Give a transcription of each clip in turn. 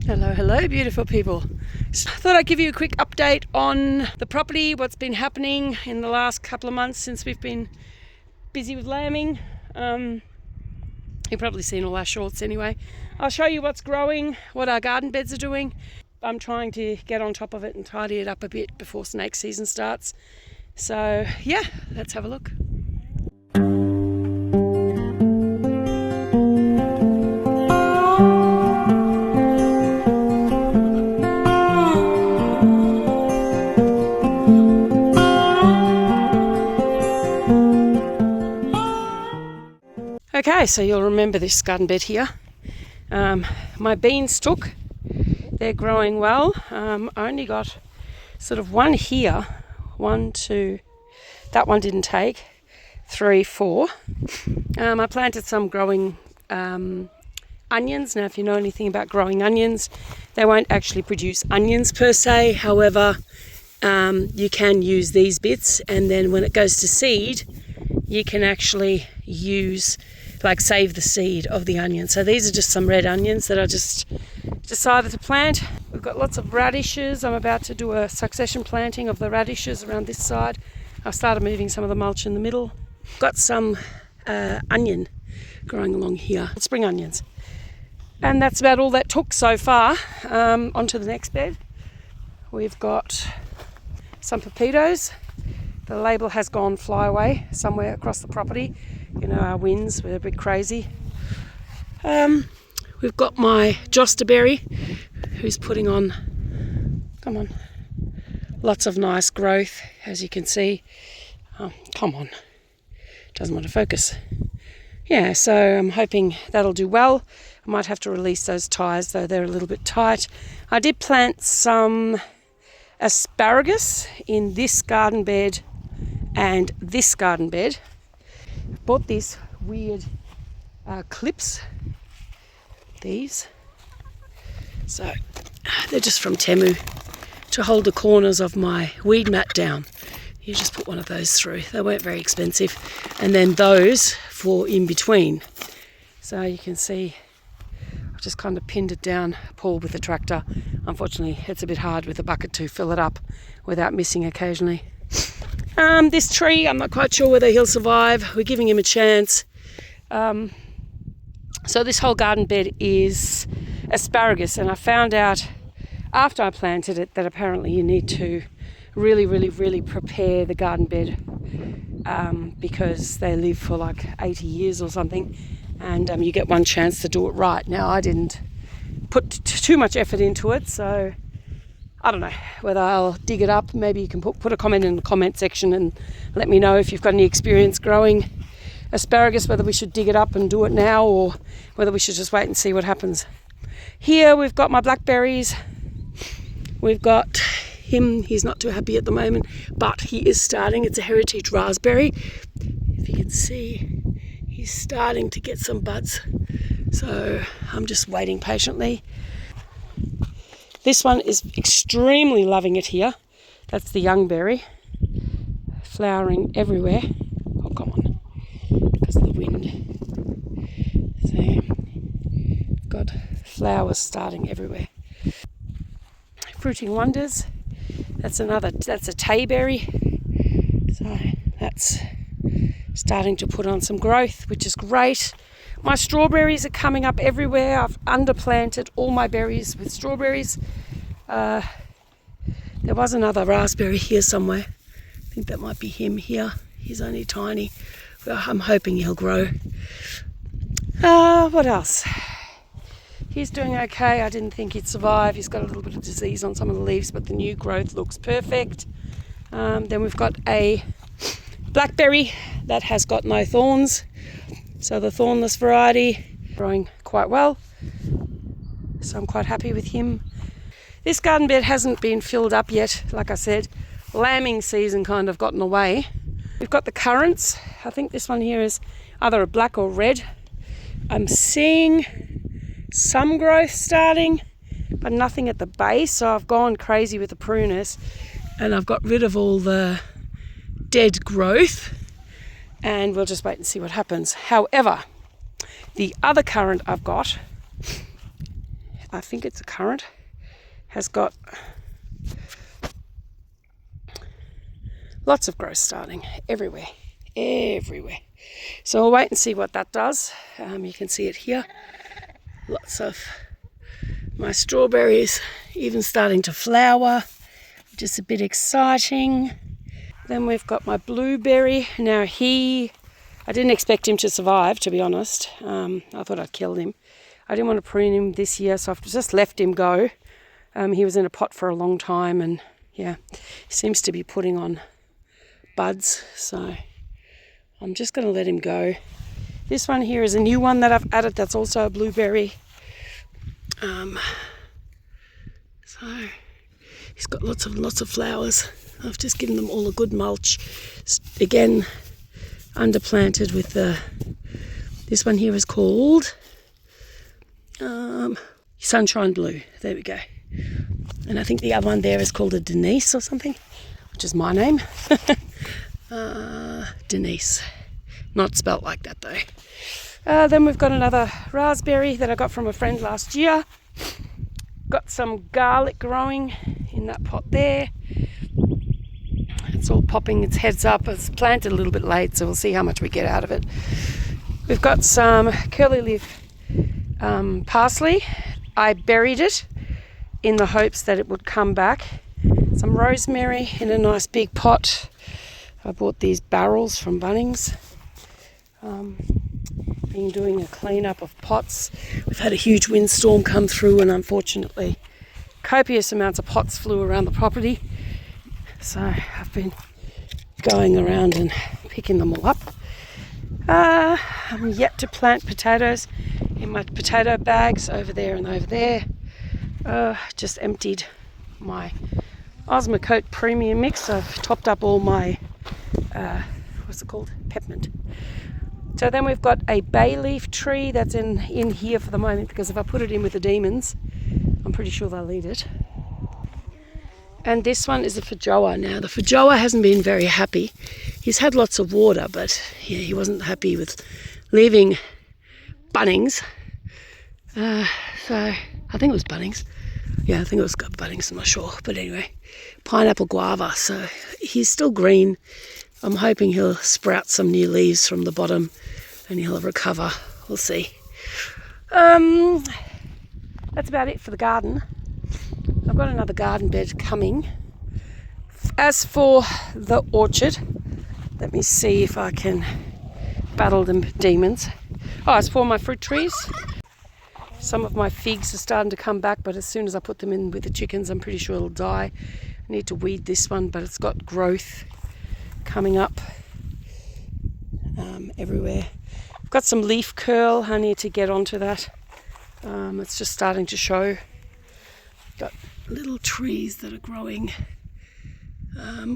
Hello beautiful people. So I thought I'd give you a quick update on the property, what's been happening in the last couple of months since we've been busy with lambing. You've probably seen all our shorts anyway. I'll show you what's growing, what our garden beds are doing. I'm trying to get on top of it and tidy it up a bit before snake season starts. So yeah, let's have a look. Okay, so you'll remember this garden bed here. My beans took, they're growing well. I only got sort of one here, 1, 2, that one didn't take, 3, 4. I planted some growing onions. Now if you know anything about growing onions, they won't actually produce onions per se. However, you can use these bits, and then when it goes to seed, you can actually use, save the seed of the onion. So these are just some red onions that I just decided to plant. We've got lots of radishes. I'm about to do a succession planting of the radishes around this side. I've started moving some of the mulch in the middle. Got some onion growing along here, spring onions. And that's about all that took so far. Onto the next bed. We've got some pepitos. The label has gone fly away somewhere across the property. You know, our winds were a bit crazy. We've got my josterberry, who's putting on, lots of nice growth, as you can see. Doesn't want to focus. Yeah, so I'm hoping that'll do well. I might have to release those ties, though they're a little bit tight. I did plant some asparagus in this garden bed and this garden bed. Bought these weird clips, these. So they're just from Temu to hold the corners of my weed mat down. You just put one of those through. They weren't very expensive. And then those for in between. So you can see I've just kind of pinned it down, pulled with the tractor. Unfortunately, it's a bit hard with a bucket to fill it up without missing occasionally. This tree, I'm not quite sure whether he'll survive. We're giving him a chance. So this whole garden bed is asparagus, and I found out after I planted it that apparently you need to really prepare the garden bed because they live for like 80 years or something, and you get one chance to do it right. Now I didn't put too much effort into it, so I don't know whether I'll dig it up. Maybe you can put a comment in the comment section and let me know if you've got any experience growing asparagus, whether we should dig it up and do it now or whether we should just wait and see what happens. Here we've got my blackberries. We've got him, he's not too happy at the moment, but he is starting. It's a heritage raspberry. If you can see, he's starting to get some buds. So I'm just waiting patiently. This one is extremely loving it here. That's the young berry, flowering everywhere. Oh, come on, because of the wind. So, got flowers starting everywhere. Fruiting wonders. That's a tayberry. So that's starting to put on some growth, which is great. My strawberries are coming up everywhere. I've underplanted all my berries with strawberries. There was another raspberry here somewhere. I think that might be him here. He's only tiny. Well, I'm hoping he'll grow. What else? He's doing okay. I didn't think he'd survive. He's got a little bit of disease on some of the leaves, but the new growth looks perfect. Then we've got a blackberry that has got no thorns. So the thornless variety, growing quite well. So I'm quite happy with him. This garden bed hasn't been filled up yet. Like I said, lambing season kind of gotten away. We've got the currants. I think this one here is either a black or red. I'm seeing some growth starting, but nothing at the base. So I've gone crazy with the pruners and I've got rid of all the dead growth. And we'll just wait and see what happens. However, the other currant I've got, I think it's a currant, has got lots of growth starting everywhere. So we'll wait and see what that does. You can see it here. Lots of my strawberries even starting to flower, which is a bit exciting. Then we've got my blueberry. Now I didn't expect him to survive, to be honest. I thought I'd killed him. I didn't want to prune him this year, so I've just let him go. He was in a pot for a long time, and yeah, he seems to be putting on buds, so I'm just going to let him go. This one here is a new one that I've added that's also a blueberry. So he's got lots of flowers. I've just given them all a good mulch. Again, underplanted with this one here is called Sunshine Blue. There we go. And I think the other one there is called a Deniz or something, which is my name. Deniz. Not spelt like that though. Then we've got another raspberry that I got from a friend last year. Got some garlic growing in that pot there. It's all popping its heads up. It's planted a little bit late, so we'll see how much we get out of it. We've got some curly leaf parsley. I buried it in the hopes that it would come back. Some rosemary in a nice big pot. I bought these barrels from Bunnings. Been doing a clean-up of pots. We've had a huge windstorm come through, and unfortunately copious amounts of pots flew around the property. So I've been going around and picking them all up. I'm yet to plant potatoes in my potato bags over there and over there. Just emptied my Osmocote Premium Mix. I've topped up all my, what's it called? Peppermint. So then we've got a bay leaf tree that's in here for the moment, because if I put it in with the demons, I'm pretty sure they'll eat it. And this one is a feijoa. Now the feijoa hasn't been very happy. He's had lots of water, but yeah, he wasn't happy with leaving Bunnings. So I think it was Bunnings. Yeah, I think it was Bunnings, I'm not sure. But anyway, pineapple guava. So he's still green. I'm hoping he'll sprout some new leaves from the bottom and he'll recover. We'll see. That's about it for the garden. I've got another garden bed coming. As for the orchard, let me see if I can battle the demons. As for my fruit trees, some of my figs are starting to come back, but as soon as I put them in with the chickens, I'm pretty sure it'll die. I need to weed this one, but it's got growth coming up everywhere. I've got some leaf curl. I need to get onto that. It's just starting to show. Got little trees that are growing.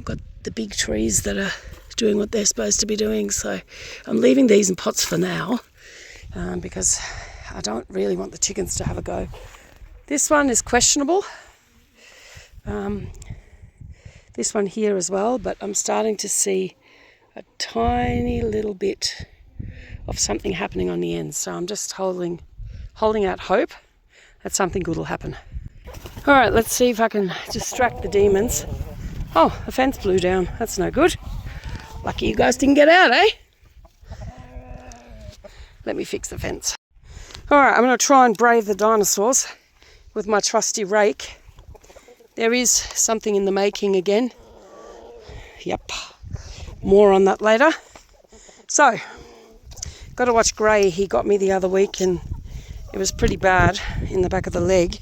Got the big trees that are doing what they're supposed to be doing. So I'm leaving these in pots for now, because I don't really want the chickens to have a go. This one is questionable. This one here as well, but I'm starting to see a tiny little bit of something happening on the end. So I'm just holding out hope that something good will happen. All right, let's see if I can distract the demons. Oh, the fence blew down. That's no good. Lucky you guys didn't get out, eh? Let me fix the fence. All right, I'm going to try and brave the dinosaurs with my trusty rake. There is something in the making again. Yep, more on that later. So, got to watch Gray. He got me the other week and it was pretty bad in the back of the leg.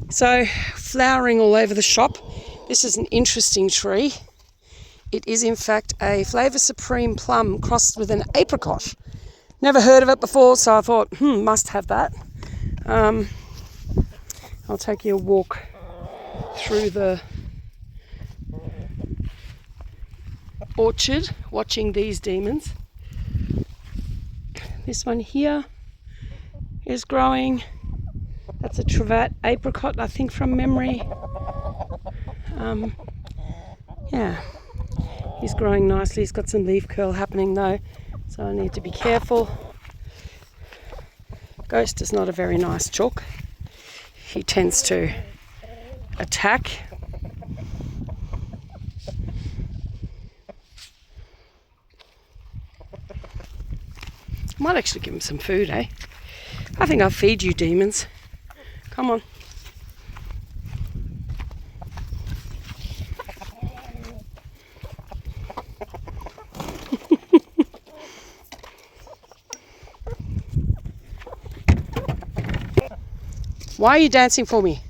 So, flowering all over the shop. This is an interesting tree. It is in fact a Flavour Supreme plum crossed with an apricot. Never heard of it before, so I thought, must have that. I'll take you a walk through the orchard watching these demons. This one here is growing. That's a Travat apricot, I think, from memory. Yeah, he's growing nicely. He's got some leaf curl happening though, so I need to be careful. Ghost is not a very nice chalk. he tends to attack. Might actually give him some food, eh? I think I'll feed you, demons. Come on. Why are you dancing for me?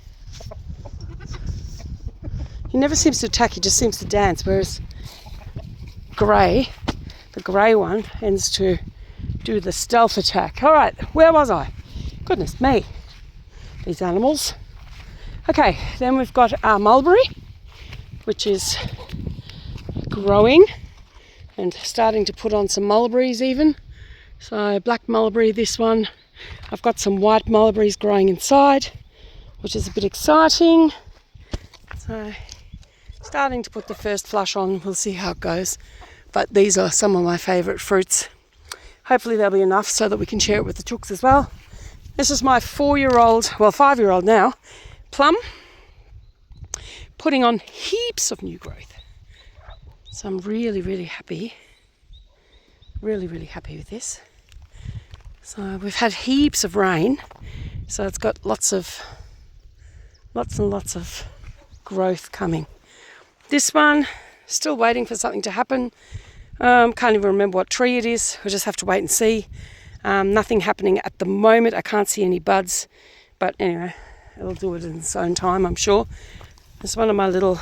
He never seems to attack, he just seems to dance, whereas Grey, the grey one, tends to do the stealth attack. All right, where was I? Goodness me, these animals. Okay, then we've got our mulberry, which is growing and starting to put on some mulberries even. So black mulberry, this one. I've got some white mulberries growing inside, which is a bit exciting. So starting to put the first flush on. We'll see how it goes. But these are some of my favourite fruits. Hopefully there'll be enough so that we can share it with the chooks as well. This is my 4-year-old, well 5-year-old now, plum, putting on heaps of new growth. So I'm really, really happy. Really happy with this. So we've had heaps of rain, so it's got lots and lots of growth coming. This one, still waiting for something to happen. Can't even remember what tree it is. We'll just have to wait and see. Nothing happening at the moment. I can't see any buds, but anyway, it'll do it in its own time, I'm sure. It's one of my little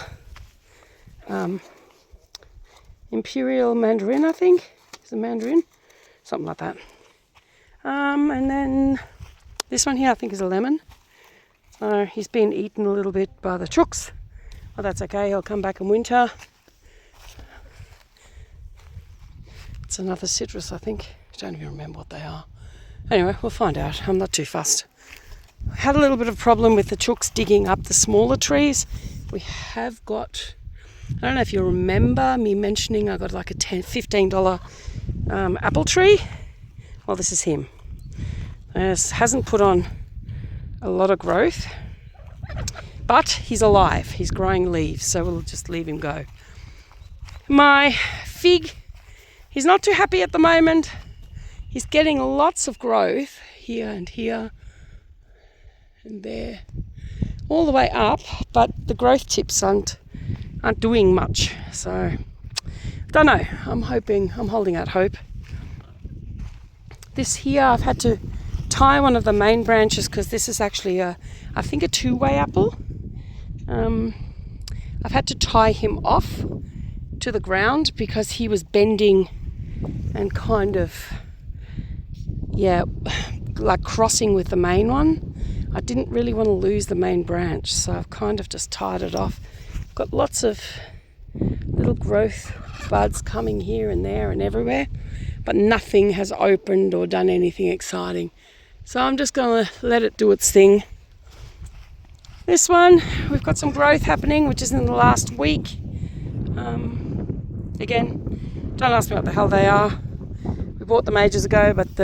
imperial mandarin, I think. It's a mandarin, something like that. And then this one here, I think, is a lemon. He's been eaten a little bit by the chooks. Well, that's okay. He'll come back in winter. It's another citrus, I think. I don't even remember what they are. Anyway, we'll find out. I'm not too fussed. I had a little bit of a problem with the chooks digging up the smaller trees. We have got, I don't know if you remember me mentioning I got like a $15 apple tree. Well, this is him. Hasn't put on a lot of growth, but he's alive. He's growing leaves, so we'll just leave him go. My fig, he's not too happy at the moment. He's getting lots of growth here and there, all the way up, but the growth tips aren't doing much. So, don't know. I'm holding out hope. This here, I've had to tie one of the main branches because this is actually I think a 2-way apple. I've had to tie him off to the ground because he was bending and kind of, like crossing with the main one. I didn't really want to lose the main branch, so I've kind of just tied it off. Got lots of little growth buds coming here and there and everywhere, but nothing has opened or done anything exciting. So I'm just going to let it do its thing. This one, we've got some growth happening, which is in the last week. Again, don't ask me what the hell they are. We bought them ages ago, but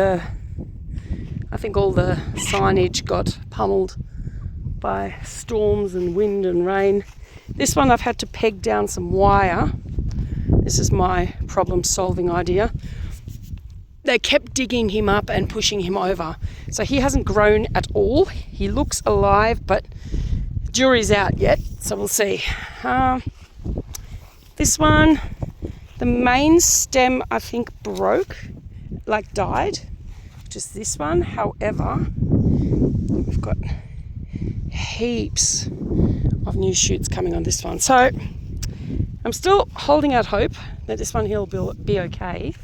I think all the signage got pummeled by storms and wind and rain. This one I've had to peg down some wire. This is my problem-solving idea. They kept digging him up and pushing him over. So he hasn't grown at all. He looks alive, but jury's out yet, so we'll see. This one, the main stem I think broke, like died, which is this one. However, we've got heaps of new shoots coming on this one. So I'm still holding out hope that this one here will be okay.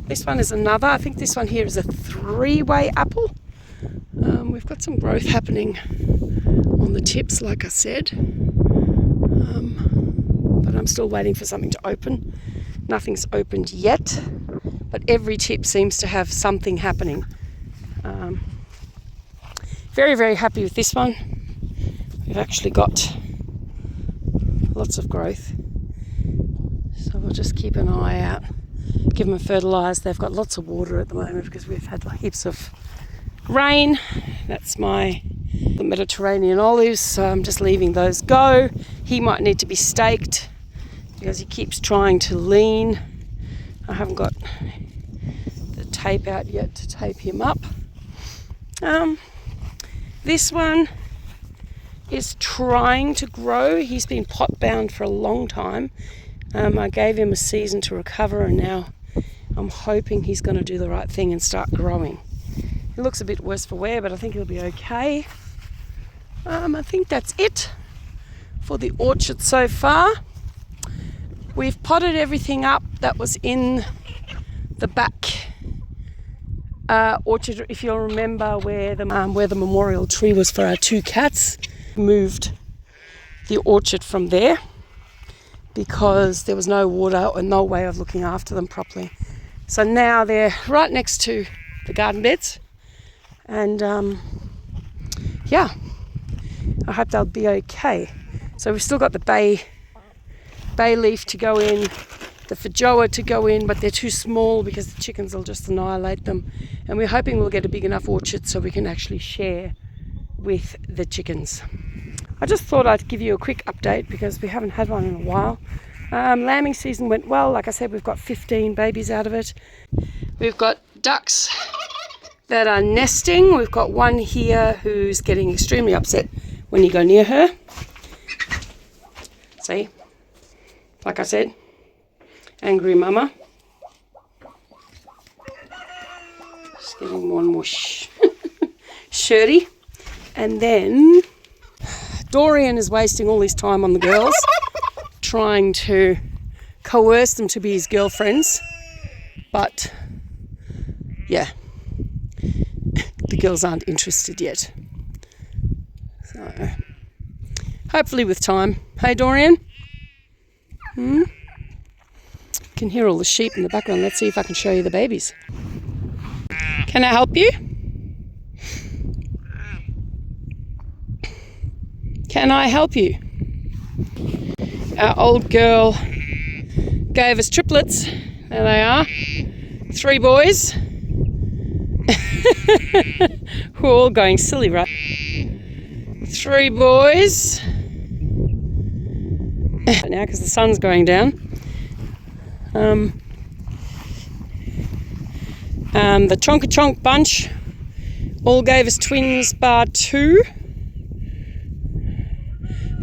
This one is another, I think this one here is a 3-way apple. We've got some growth happening on the tips, like I said. But I'm still waiting for something to open. Nothing's opened yet, but every tip seems to have something happening. Very happy with this one. We've actually got lots of growth. So we'll just keep an eye out. Give them a fertilise. They've got lots of water at the moment because we've had heaps of rain. That's the Mediterranean olives, so I'm just leaving those go. He might need to be staked because he keeps trying to lean. I haven't got the tape out yet to tape him up. This one is trying to grow. He's been pot bound for a long time. I gave him a season to recover, and now I'm hoping he's going to do the right thing and start growing. It looks a bit worse for wear, but I think he'll be okay. I think that's it for the orchard so far. We've potted everything up that was in the back orchard. If you'll remember where the memorial tree was for our 2 cats, moved the orchard from there because there was no water or no way of looking after them properly. So now they're right next to the garden beds, and yeah, I hope they'll be okay. So we've still got the bay leaf to go in, the feijoa to go in, but they're too small because the chickens will just annihilate them. And we're hoping we'll get a big enough orchard so we can actually share with the chickens. I just thought I'd give you a quick update because we haven't had one in a while. Lambing season went well. Like I said, we've got 15 babies out of it. We've got ducks that are nesting. We've got one here who's getting extremely upset when you go near her. See? Like I said, angry mama. Just getting more and more shirty. And then Dorian is wasting all his time on the girls, trying to coerce them to be his girlfriends. But yeah, the girls aren't interested yet. So hopefully with time. Hey Dorian? You can hear all the sheep in the background. Let's see if I can show you the babies. Can I help you? Can I help you? Our old girl gave us triplets. There they are. 3 boys. We're all going silly, right? 3 boys. Now, because the sun's going down. The Chonka Chonk bunch all gave us twins bar 2.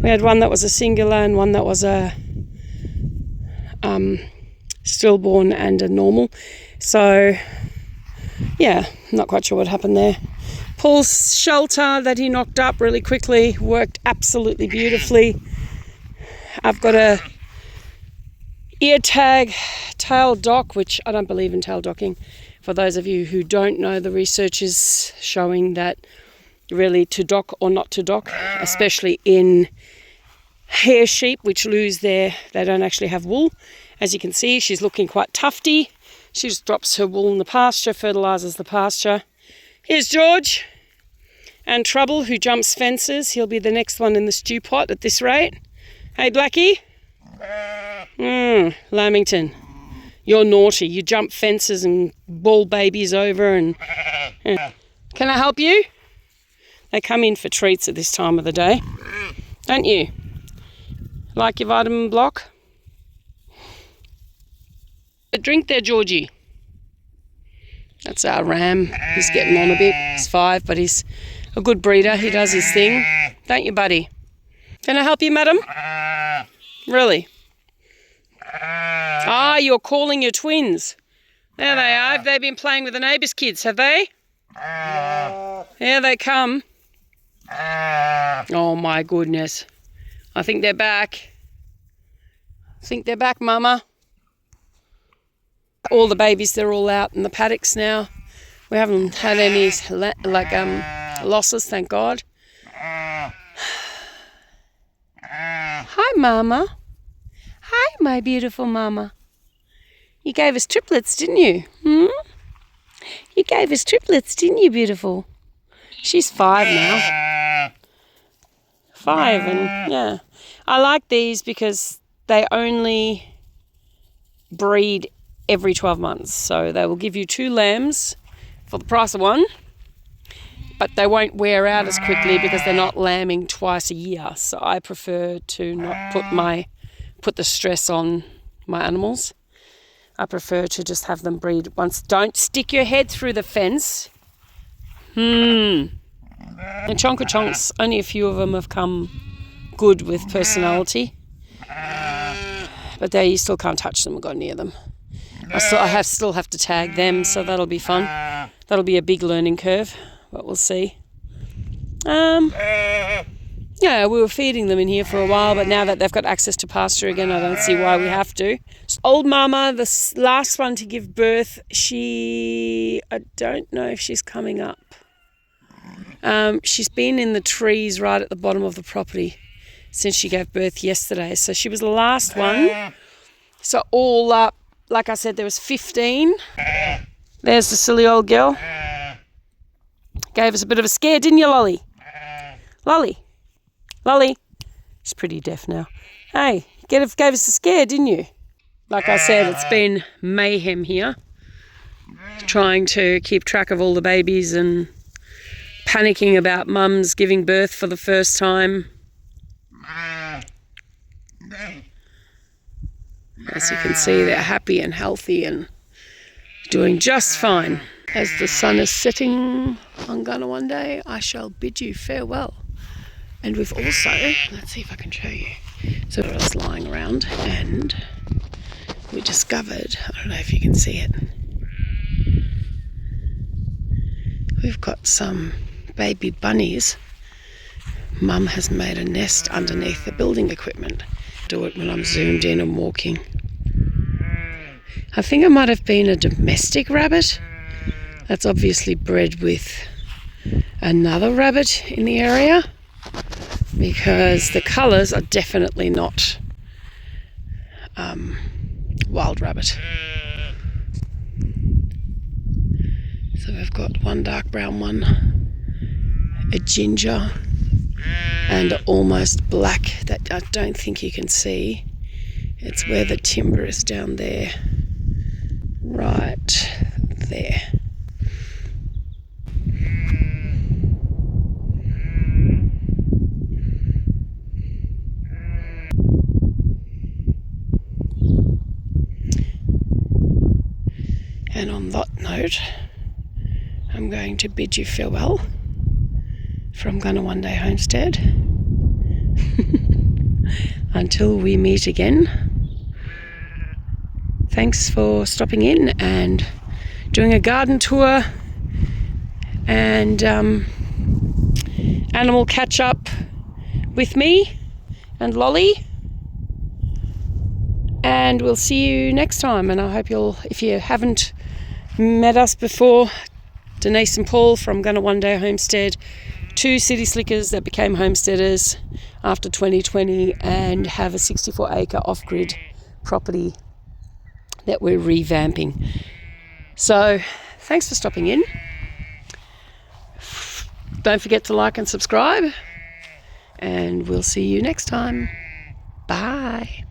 We had one that was a singular and one that was a stillborn and a normal. So, yeah, not quite sure what happened there. Paul's shelter that he knocked up really quickly worked absolutely beautifully. I've got a ear tag tail dock, which I don't believe in tail docking. For those of you who don't know, the research is showing that really to dock or not to dock, especially in hair sheep, which they don't actually have wool. As you can see, she's looking quite tufty. She just drops her wool in the pasture, fertilises the pasture. Here's George and Trouble, who jumps fences. He'll be the next one in the stew pot at this rate. Hey, Blackie? Lamington, you're naughty. You jump fences and ball babies over. And Can I help you? They come in for treats at this time of the day. Don't you? Like your vitamin block? A drink there, Georgie. That's our ram. He's getting on a bit. He's 5, but he's a good breeder. He does his thing. Don't you, buddy? Can I help you, madam? Really? Ah, you're calling your twins. There they are. Have they been playing with the neighbours' kids, have they? Here they come. Oh, my goodness. I think they're back. I think they're back, Mama. All the babies, they're all out in the paddocks now. We haven't had any losses, thank God. Hi, Mama. Hi, my beautiful Mama. You gave us triplets, didn't you? You gave us triplets, didn't you, beautiful? She's 5 now. 5, and yeah. I like these because they only breed every 12 months. So they will give you 2 lambs for the price of 1. but they won't wear out as quickly because they're not lambing twice a year. So I prefer to not put the stress on my animals. I prefer to just have them breed once. Don't stick your head through the fence. And Chonka Chonks, only a few of them have come good with personality. But you still can't touch them or go near them. I still have to tag them, so that'll be fun. That'll be a big learning curve, but we'll see. Yeah, we were feeding them in here for a while, but now that they've got access to pasture again, I don't see why we have to. Old Mama, the last one to give birth, I don't know if she's coming up. She's been in the trees right at the bottom of the property since she gave birth yesterday. So she was the last one. So all up, like I said, there was 15. There's the silly old girl. Gave us a bit of a scare, didn't you, Lolly? Lolly. She's pretty deaf now. Hey, gave us a scare, didn't you? Like I said, it's been mayhem here. Trying to keep track of all the babies and panicking about mums giving birth for the first time. As you can see, they're happy and healthy and doing just fine. As the sun is setting on GunnaOneDay, I shall bid you farewell. And we've also, let's see if I can show you. So I was lying around and we discovered, I don't know if you can see it, we've got some baby bunnies. Mum has made a nest underneath the building equipment. Do it when I'm zoomed in and walking. I think it might have been a domestic rabbit that's obviously bred with another rabbit in the area, because the colours are definitely not wild rabbit. So we've got one dark brown one, a ginger, and almost black that I don't think you can see. It's where the timber is down there, right there. And on that note, I'm going to bid you farewell from GunnaOneDay Homestead. Until we meet again, thanks for stopping in and doing a garden tour and animal catch up with me and Lolly. And we'll see you next time. And I hope if you haven't met us before, Deniz and Paul from GunnaOneDay Homestead, 2 City Slickers that became homesteaders after 2020 and have a 64-acre off-grid property that we're revamping. So thanks for stopping in. Don't forget to like and subscribe, and we'll see you next time. Bye.